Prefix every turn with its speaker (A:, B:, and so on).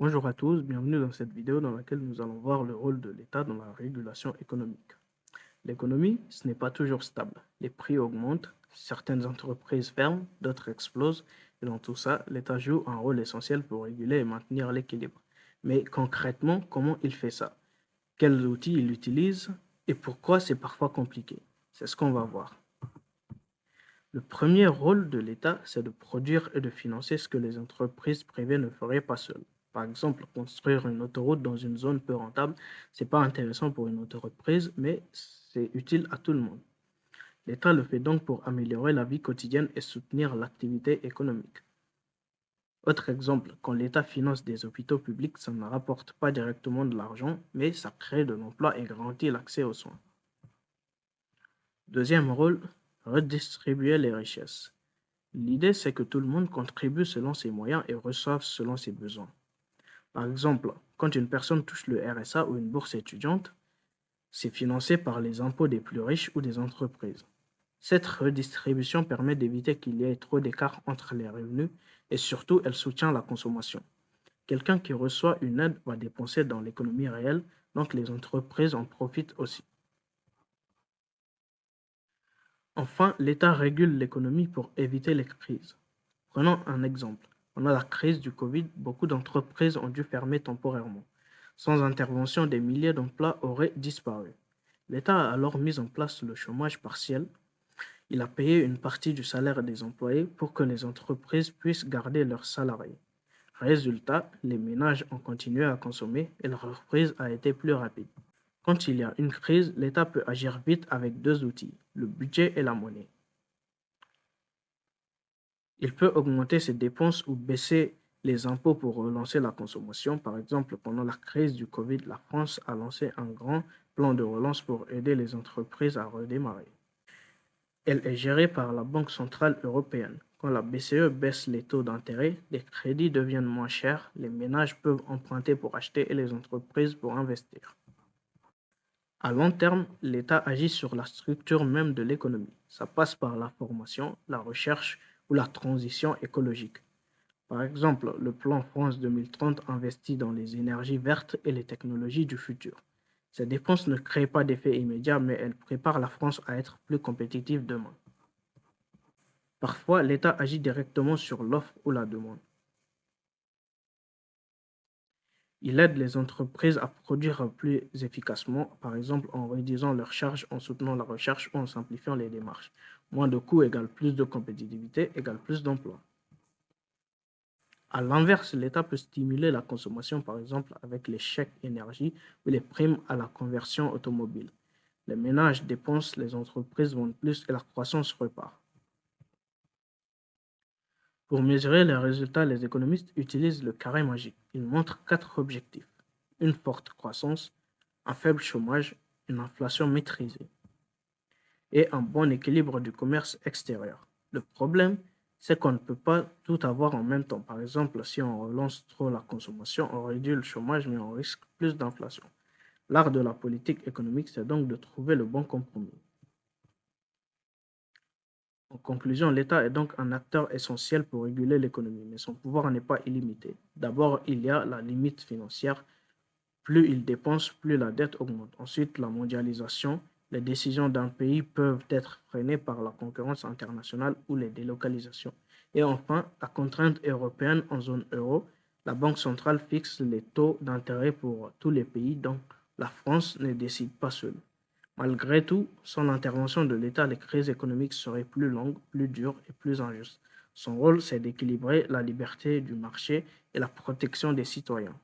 A: Bonjour à tous, bienvenue dans cette vidéo dans laquelle nous allons voir le rôle de l'État dans la régulation économique. L'économie, ce n'est pas toujours stable. Les prix augmentent, certaines entreprises ferment, d'autres explosent, et dans tout ça, l'État joue un rôle essentiel pour réguler et maintenir l'équilibre. Mais concrètement, comment il fait ça? Quels outils il utilise et pourquoi c'est parfois compliqué? C'est ce qu'on va voir. Le premier rôle de l'État, c'est de produire et de financer ce que les entreprises privées ne feraient pas seules. Par exemple, construire une autoroute dans une zone peu rentable, c'est pas intéressant pour une entreprise, mais c'est utile à tout le monde. L'État le fait donc pour améliorer la vie quotidienne et soutenir l'activité économique. Autre exemple, quand l'État finance des hôpitaux publics, ça ne rapporte pas directement de l'argent, mais ça crée de l'emploi et garantit l'accès aux soins. Deuxième rôle, redistribuer les richesses. L'idée, c'est que tout le monde contribue selon ses moyens et reçoive selon ses besoins. Par exemple, quand une personne touche le RSA ou une bourse étudiante, c'est financé par les impôts des plus riches ou des entreprises. Cette redistribution permet d'éviter qu'il y ait trop d'écart entre les revenus et surtout, elle soutient la consommation. Quelqu'un qui reçoit une aide va dépenser dans l'économie réelle, donc les entreprises en profitent aussi. Enfin, l'État régule l'économie pour éviter les crises. Prenons un exemple. Pendant la crise du Covid, beaucoup d'entreprises ont dû fermer temporairement. Sans intervention, des milliers d'emplois auraient disparu. L'État a alors mis en place le chômage partiel. Il a payé une partie du salaire des employés pour que les entreprises puissent garder leurs salariés. Résultat, les ménages ont continué à consommer et la reprise a été plus rapide. Quand il y a une crise, l'État peut agir vite avec deux outils, le budget et la monnaie. Il peut augmenter ses dépenses ou baisser les impôts pour relancer la consommation. Par exemple, pendant la crise du Covid, la France a lancé un grand plan de relance pour aider les entreprises à redémarrer. Elle est gérée par la Banque centrale européenne. Quand la BCE baisse les taux d'intérêt, les crédits deviennent moins chers, les ménages peuvent emprunter pour acheter et les entreprises pour investir. À long terme, l'État agit sur la structure même de l'économie. Ça passe par la formation, la recherche ou la transition écologique. Par exemple, le plan France 2030 investit dans les énergies vertes et les technologies du futur. Ces dépenses ne créent pas d'effet immédiat, mais elles préparent la France à être plus compétitive demain. Parfois, l'État agit directement sur l'offre ou la demande. Il aide les entreprises à produire plus efficacement, par exemple en réduisant leurs charges, en soutenant la recherche ou en simplifiant les démarches. Moins de coûts égale plus de compétitivité égale plus d'emplois. À l'inverse, l'État peut stimuler la consommation, par exemple avec les chèques énergie ou les primes à la conversion automobile. Les ménages dépensent, les entreprises vendent plus et la croissance repart. Pour mesurer les résultats, les économistes utilisent le carré magique. Ils montrent quatre objectifs. Une forte croissance, un faible chômage, une inflation maîtrisée et un bon équilibre du commerce extérieur. Le problème, c'est qu'on ne peut pas tout avoir en même temps. Par exemple, si on relance trop la consommation, on réduit le chômage, mais on risque plus d'inflation. L'art de la politique économique, c'est donc de trouver le bon compromis. En conclusion, l'État est donc un acteur essentiel pour réguler l'économie, mais son pouvoir n'est pas illimité. D'abord, il y a la limite financière. Plus il dépense, plus la dette augmente. Ensuite, la mondialisation. Les décisions d'un pays peuvent être freinées par la concurrence internationale ou les délocalisations. Et enfin, la contrainte européenne en zone euro. La Banque centrale fixe les taux d'intérêt pour tous les pays, donc la France ne décide pas seule. Malgré tout, sans l'intervention de l'État, les crises économiques seraient plus longues, plus dures et plus injustes. Son rôle, c'est d'équilibrer la liberté du marché et la protection des citoyens.